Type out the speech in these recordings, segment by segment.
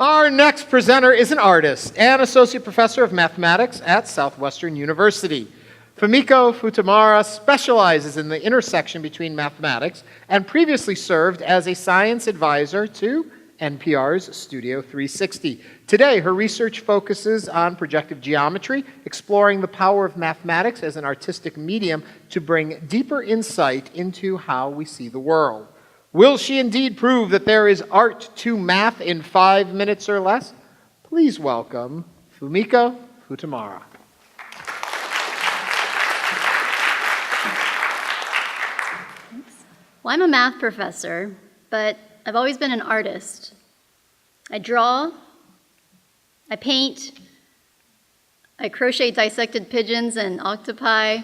Our next presenter is an artist and associate professor of mathematics at Southwestern University. Fumiko Futamura specializes in the intersection between mathematics and previously served as a science advisor to NPR's Studio 360. Today, her research focuses on projective geometry, exploring the power of mathematics as an artistic medium to bring deeper insight into how we see the world. Will she indeed prove that there is art to math in 5 minutes or less? Please welcome Fumiko Futamura. Well, I'm a math professor, but I've always been an artist. I draw, I paint, I crochet dissected pigeons and octopi.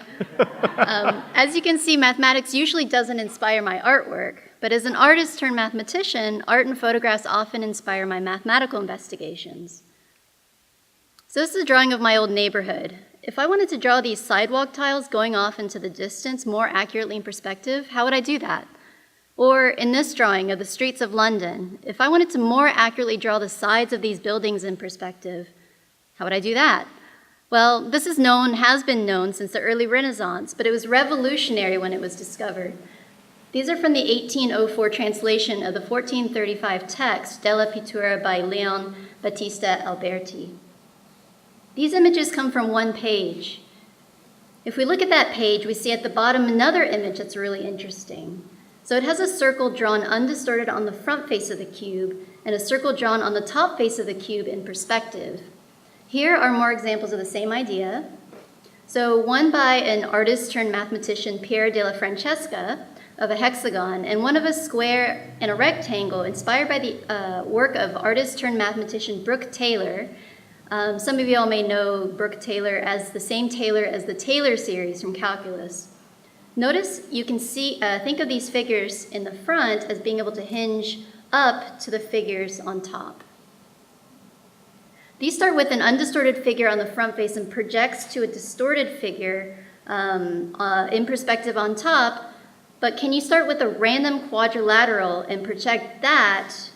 As you can see, mathematics usually doesn't inspire my artwork, but as an artist turned mathematician, art and photographs often inspire my mathematical investigations. So this is a drawing of my old neighborhood. If I wanted to draw these sidewalk tiles going off into the distance more accurately in perspective, how would I do that? Or in this drawing of the streets of London, if I wanted to more accurately draw the sides of these buildings in perspective, how would I do that? Well, this has been known since the early Renaissance, but it was revolutionary when it was discovered. These are from the 1804 translation of the 1435 text Della Pittura by Leon Battista Alberti. These images come from one page. If we look at that page, we see at the bottom another image that's really interesting. So it has a circle drawn undistorted on the front face of the cube and a circle drawn on the top face of the cube in perspective. Here are more examples of the same idea. So one by an artist turned mathematician, Pier della Francesca, of a hexagon, and one of a square and a rectangle inspired by the work of artist turned mathematician Brooke Taylor. Some of you all may know Brooke Taylor as the same Taylor as the Taylor series from calculus. Notice you can see, think of these figures in the front as being able to hinge up to the figures on top. These start with an undistorted figure on the front face and projects to a distorted figure in perspective on top, but can you start with a random quadrilateral and project that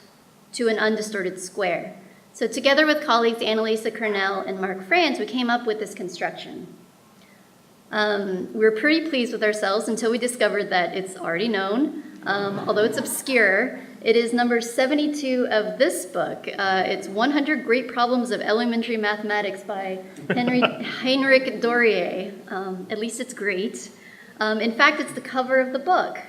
to an undistorted square? So together with colleagues Annalisa Cornell and Mark Franz, we came up with this construction. We were pretty pleased with ourselves until we discovered that it's already known. Although it's obscure, it is number 72 of this book. It's 100 Great Problems of Elementary Mathematics by Heinrich Dorier. At least it's great. In fact, it's the cover of the book.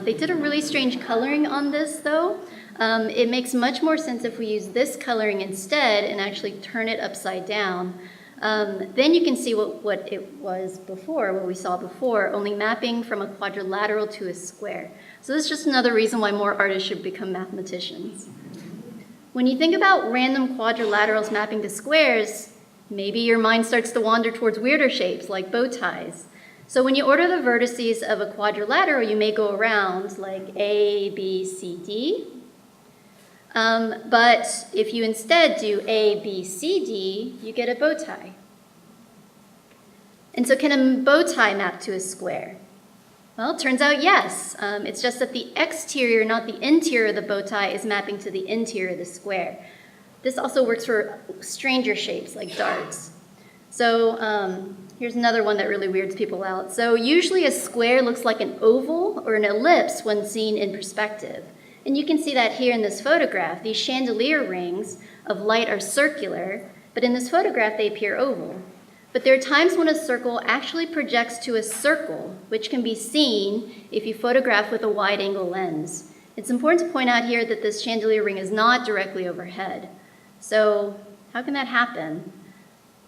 They did a really strange coloring on this, though. It makes much more sense if we use this coloring instead and actually turn it upside down. Then you can see what it was before, what we saw before, only mapping from a quadrilateral to a square. So this is just another reason why more artists should become mathematicians. When you think about random quadrilaterals mapping to squares, maybe your mind starts to wander towards weirder shapes like bow ties. So when you order the vertices of a quadrilateral, you may go around like A, B, C, D. But if you instead do A, B, C, D, you get a bow tie. And so can a bow tie map to a square? Well, it turns out yes. It's just that the exterior, not the interior of the bow tie, is mapping to the interior of the square. This also works for stranger shapes like darts. So here's another one that really weirds people out. So usually a square looks like an oval or an ellipse when seen in perspective. And you can see that here in this photograph. These chandelier rings of light are circular, but in this photograph they appear oval. But there are times when a circle actually projects to a circle, which can be seen if you photograph with a wide-angle lens. It's important to point out here that this chandelier ring is not directly overhead. So how can that happen?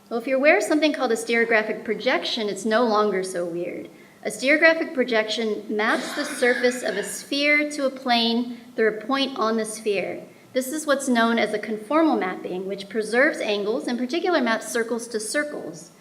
Well, if you're aware of something called a stereographic projection, it's no longer so weird. A stereographic projection maps the surface of a sphere to a plane through a point on the sphere. This is what's known as a conformal mapping, which preserves angles, in particular maps circles to circles.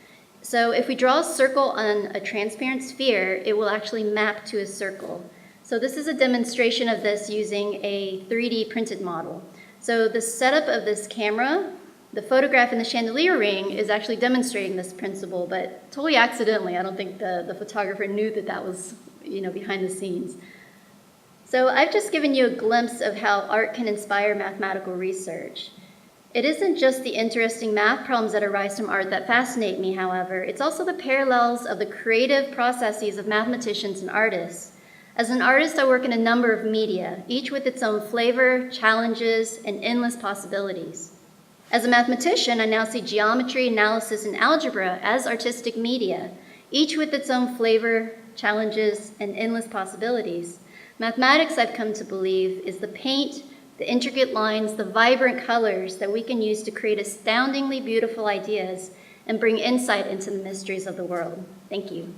So if we draw a circle on a transparent sphere, it will actually map to a circle. So this is a demonstration of this using a 3D printed model. So the setup of this camera, the photograph in the chandelier ring, is actually demonstrating this principle, but totally accidentally. I don't think the photographer knew that that was, behind the scenes. So I've just given you a glimpse of how art can inspire mathematical research. It isn't just the interesting math problems that arise from art that fascinate me, however. It's also the parallels of the creative processes of mathematicians and artists. As an artist, I work in a number of media, each with its own flavor, challenges, and endless possibilities. As a mathematician, I now see geometry, analysis, and algebra as artistic media, each with its own flavor, challenges, and endless possibilities. Mathematics, I've come to believe, is the paint, the intricate lines, the vibrant colors that we can use to create astoundingly beautiful ideas and bring insight into the mysteries of the world. Thank you.